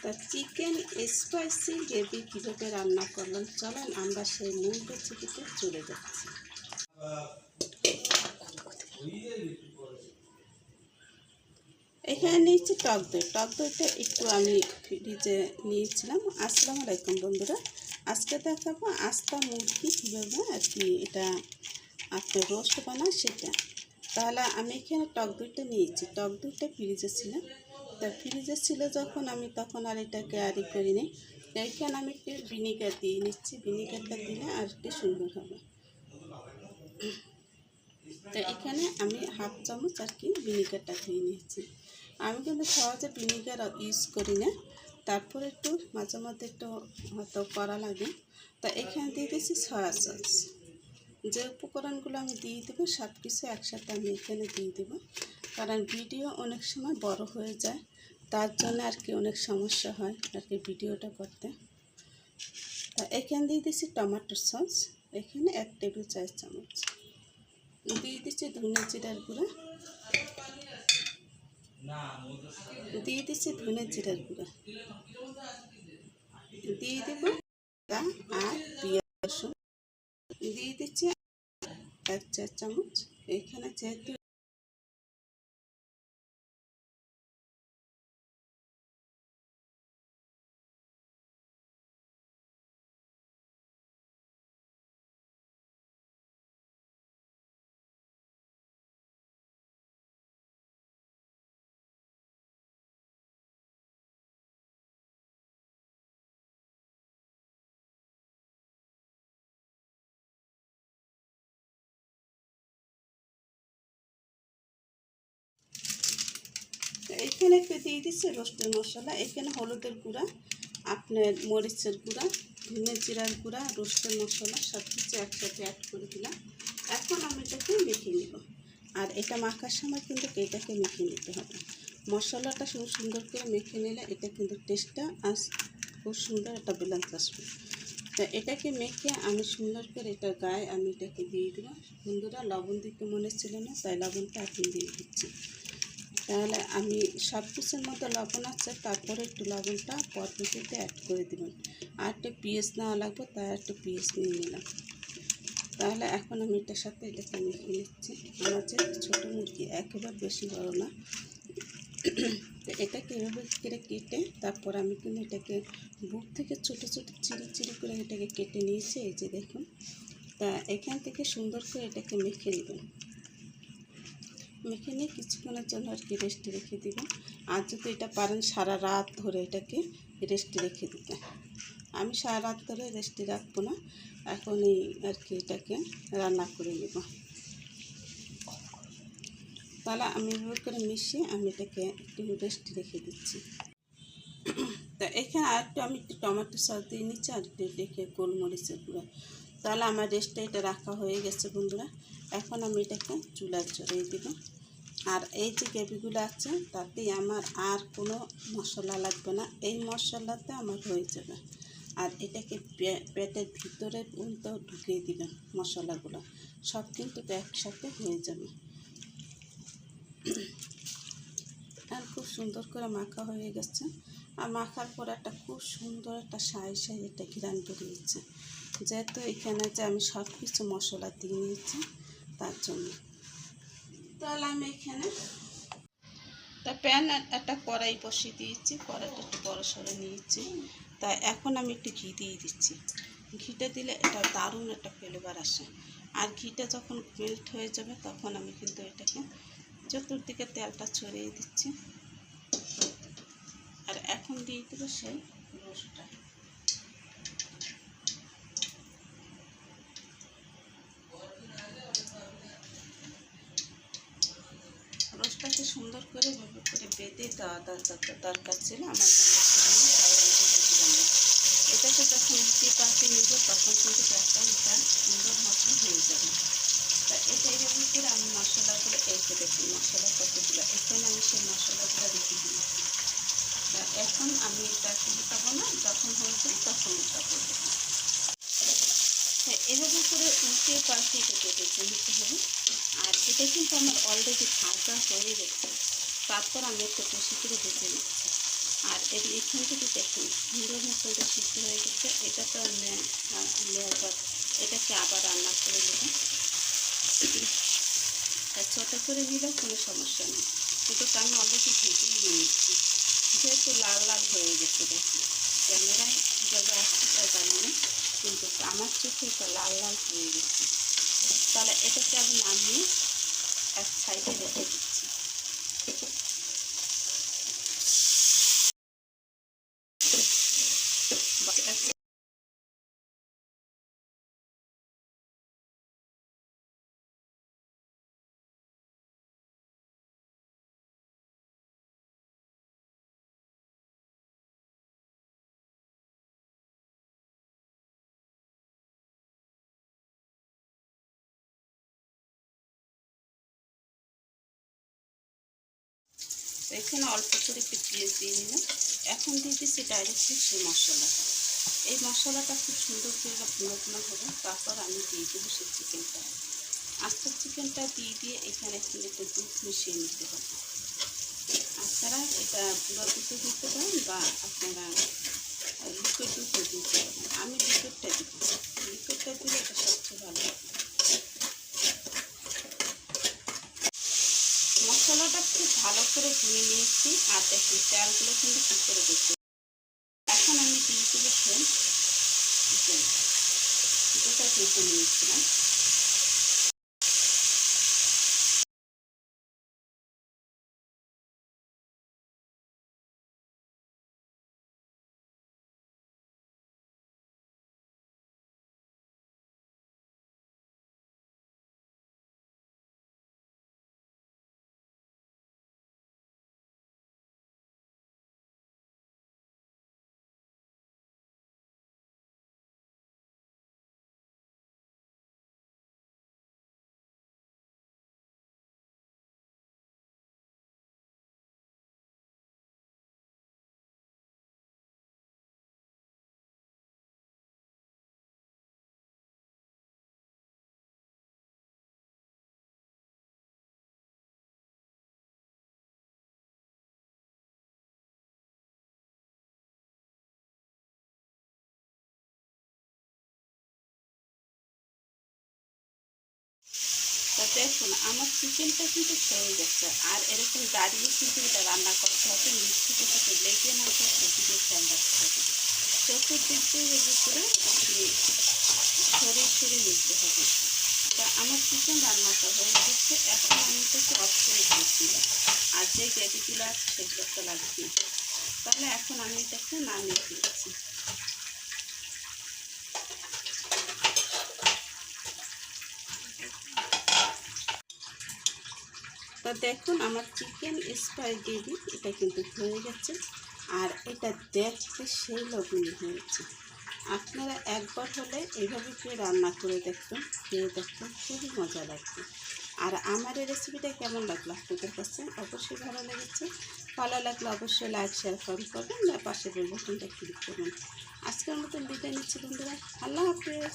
তো chicken spicy gravy কীভাবে রান্না করলাম চলেন আমরা সেই মূল রেসিপিতে চলে যাচ্ছি। এখানে নিয়েছি টক দই। টক দইটা একটু আমি ফ্রিজে নিয়েছিলাম। আসসালামু আলাইকুম বন্ধুরা, আজকে দেখাবো আস্তা মুরগি কীভাবে আর কি এটা আপনার রোস্ট বানায় সেটা। তাহলে আমি এখানে টক দইটা নিয়েছি। টক দইটা ফ্রিজে ছিল, তা ফ্রিজে ছিল যখন আমি তখন আর এটাকে আরই করিনি। এইখানে আমি একটু ভিনিগার দিয়ে নিচ্ছি, ভিনিগারটা দিলে আর একটু সুন্দর হবে। তো এখানে আমি হাফ চামচ আর কি ভিনিগারটা দিয়ে নিয়েছি। আমি কিন্তু সহজে ভিনিগার ইউজ করি না, তারপরে একটু মাঝে মধ্যে একটু হয়তো করা লাগে। তা এখানে দিয়ে দিয়েছি সয়া সস। যে উপকরণগুলো আমি দিয়ে দেবো সব কিছু একসাথে আমি এখানে দিয়ে দেবো, কারণ ভিডিও অনেক সময় বড় হয়ে যায়, তার জন্য আর কি অনেক সমস্যা হয় আর কি ভিডিওটা করতে। তা এখানে দিয়ে দিচ্ছি টমেটো সস, এখানে 1 টেবিল চামচ দিয়ে দিচ্ছি ধনে জিরার গুঁড়া, দিয়ে দিচ্ছি ধনে জিরার গুঁড়া, দিয়ে দেবো আর পেঁয়াজ রসুন, দিয়ে দিচ্ছি 1 চা চামচ। এখানে যেহেতু এখানে একটু দিয়ে দিচ্ছি রোস্টের মশলা। এখানে হলুদের গুঁড়া, আপনার মরিচের গুঁড়া, ধনে জিরার গুঁড়া, রোস্টের মশলা সব কিছু একসাথে অ্যাড করে দিলাম। এখন আমি এটাকে মেখে নিব, আর এটা মাখার সময় কিন্তু এটাকে মেখে নিতে হবে। মশলাটা সুন্দর করে মেখে নিলে এটা কিন্তু টেস্টটা খুব সুন্দর একটা ব্যালেন্স আসবে। তা এটাকে মেখে আমি সুন্দর করে এটার গায়ে আমি এটাকে দিয়ে দেবো। বন্ধুরা লবণ দিতে মনে ছিল না, তাই লবণটা এখন দিয়ে দিচ্ছি। তাহলে আমি সব কিছুর মধ্যে লবণ আছে, তারপরে একটু লবণটা পরবর্তীতে অ্যাড করে দেবেন। আর একটা পেঁয়াজ নেওয়া লাগবে, তাই একটা পেঁয়াজ নিয়ে নিলাম। তাহলে এখন আমি এটার সাথে এটাকে মেখে নিচ্ছি। আমার যে ছোটো মুরগি একেবারে বেশি বড় না, তো এটাকে এভাবে করে কেটে তারপর আমি কিন্তু এটাকে বুক থেকে ছোটো ছোটো চিরি করে এটাকে কেটে নিয়েছি। এই যে দেখুন, তা এখান থেকে সুন্দর করে এটাকে মেখে নেবেন। মেখে নিয়ে কিছুক্ষণের জন্য আর কি রেস্টে রেখে দেবেন। আর যদি এটা পারেন সারা রাত ধরে এটাকে রেস্টে রেখে দিতে। আমি সারা রাত ধরে রেস্টে রাখবো না, এখনই আর কি এটাকে রান্না করে নেব। তাহলে আমি এভাবে করে মিশিয়ে আমি এটাকে একটু রেস্টে রেখে দিচ্ছি। তো এখানে আর একটু আমি একটু টমেটো সস দিয়ে নিচ্ছি আর একটু রেখে গোলমরিচের গুঁড়া। তাহলে আমার রেস্টে এটা রাখা হয়ে গেছে বন্ধুরা। এখন আমি এটাকে চুলায় চড়িয়ে দেবো। আর এই যে গ্রেভিগুলো আছে তাতেই আমার আর কোনো মশলা লাগবে না, এই মশলাতে আমার হয়ে যাবে। আর এটাকে পেটের ভিতরে পর্যন্ত ঢুকিয়ে দিবেন মশলাগুলো, সব কিন্তু একসাথে হয়ে যাবে। আর খুব সুন্দর করে মাখা হয়ে গেছে। আর মাখার পর একটা খুব সুন্দর একটা সাই একটা ঘ্রাণ বেরিয়েছে, যেহেতু এখানে যে আমি সব কিছু মশলা দিয়ে নিয়েছি তার জন্য। তাহলে আমি এখানে প্যান একটা কড়াই বসিয়ে দিয়েছি, কড়াইটা একটু বড় সড়ো নিয়েছি। তাই এখন আমি একটু ঘি দিয়ে দিচ্ছি। ঘিটা দিলে এটা দারুণ একটা ফ্লেভার আসে। আর ঘিটা যখন মেল্ট হয়ে যাবে তখন আমি কিন্তু এটাকে চতুর্দিকে তেলটা ছড়িয়ে দিচ্ছি। আর এখন দিয়ে দেবো সেই রোস্টটা। রোস্টটাকে সুন্দর করে ভাবে করে বেঁধে দেওয়া দরকার ছিল আমার। এটাকে যখন উল্টে পাল্টে নিব তখন কিন্তু একটা এটা সুন্দর মতো হয়ে যাবে। তা এটা এইভাবে করে আমি মশলাগুলো এসে দেখি মশলা কতগুলো, এখানে আমি সেই মশলাগুলো রেখে দিয়েছি। তা এখন আমি এটা উল্টাবো না, যখন হয়ে যায় তখন উল্টাবো। হ্যাঁ, এভাবে করে উল্টে পাল্টে এটাকে বেছে নিতে হবে। আর এটা কিন্তু আমার অলরেডি ভাজা হয়ে গেছে, তারপর আমি একটু বেশি করে ভেজে নিচ্ছি। আর এখান থেকে দেখুন সুন্দর মতো এটা সিদ্ধ হয়ে গেছে। এটা তো নেওয়ার পর এটাকে আবার রান্না করে নেবেন। ছোটো করে নিলেও কোনো সমস্যা নেই, কিন্তু আমি অলরেডি ভেজে নিয়ে নিচ্ছি। যেহেতু লাল লাল হয়ে গেছে, দেখুন ক্যামেরায় কীভাবে আসছে তা জানি না, কিন্তু আমার চোখে এটা লাল লাল হয়ে গেছে। তাহলে এটাকে আমি নামিয়ে এক সাইডে রেখে দিচ্ছি। এখানে অল্প করে একটু পেঁয়াজ দিয়ে নিলাম। এখন দিয়ে দিচ্ছি ডাইরেক্টলি সেই মশলাটা। এই মশলাটা খুব সুন্দর করে ভুনা ভুনা হবে, তারপর আমি দিয়ে দেবো সেই চিকেনটা। আস্ত চিকেনটা দিয়ে এখানে একটু দুধ মিশিয়ে নিতে হবে। আপনারা এটা পুরো দুধে দিতে পারেন বা আপনারা লিকুইড দুধও দিতে পারেন। আমি লিকুইডটা দিব, লিকুইডটা দিলে এটা সবচেয়ে ভালো হবে। মশলাটা খুব ভালো করে ভুনে নিয়েছি, আর দেখুন চালগুলো কিন্তু ঠিক করে দিচ্ছি। এখন আমি দিয়ে দেবো চিকেন, যেটা ভেজে নিয়েছিলাম। তা দেখুন আমার চিকেনটা কিন্তু হয়ে গেছে। আর এরকম দাঁড়িয়ে কিন্তু এটা রান্না করতে হবে, মিষ্টি কিছুতে লেগে না যায় সেদিকে খেয়াল রাখতে হবে। চতুর্দিক দিয়ে এগুলো করে আপনি সরিয়ে সরিয়ে নিতে হবে। তা আমার চিকেন রান্নাটা হয়ে গেছে। এখন আমি এটাকে অফ করে দিয়েছিলাম, আর যে গ্রেভিগুলো আছে সেগুলো তো লাগবে। তাহলে এখন আমি এটাকে নামিয়ে দিয়েছি। তা দেখুন আমার চিকেন স্পাগেটি এটা কিন্তু হয়ে গেছে, আর এটা দেখতে সেই লোভনীয় হয়েছে। আপনারা একবার হলে এইভাবে করে রান্না করে দেখবেন, খেয়ে দেখবেন, খুবই মজা লাগবে। আর আমার এই রেসিপিটা কেমন লাগলো আপনাদের কাছে? অবশ্যই ভালো লেগেছে। ভালো লাগলে অবশ্যই লাইক শেয়ার কমেন্ট করবেন, আর পাশে বেল বাটনটা ক্লিক করবেন। আজকের মতন বিদায় নিচ্ছি বন্ধুরা, আল্লাহ হাফেজ।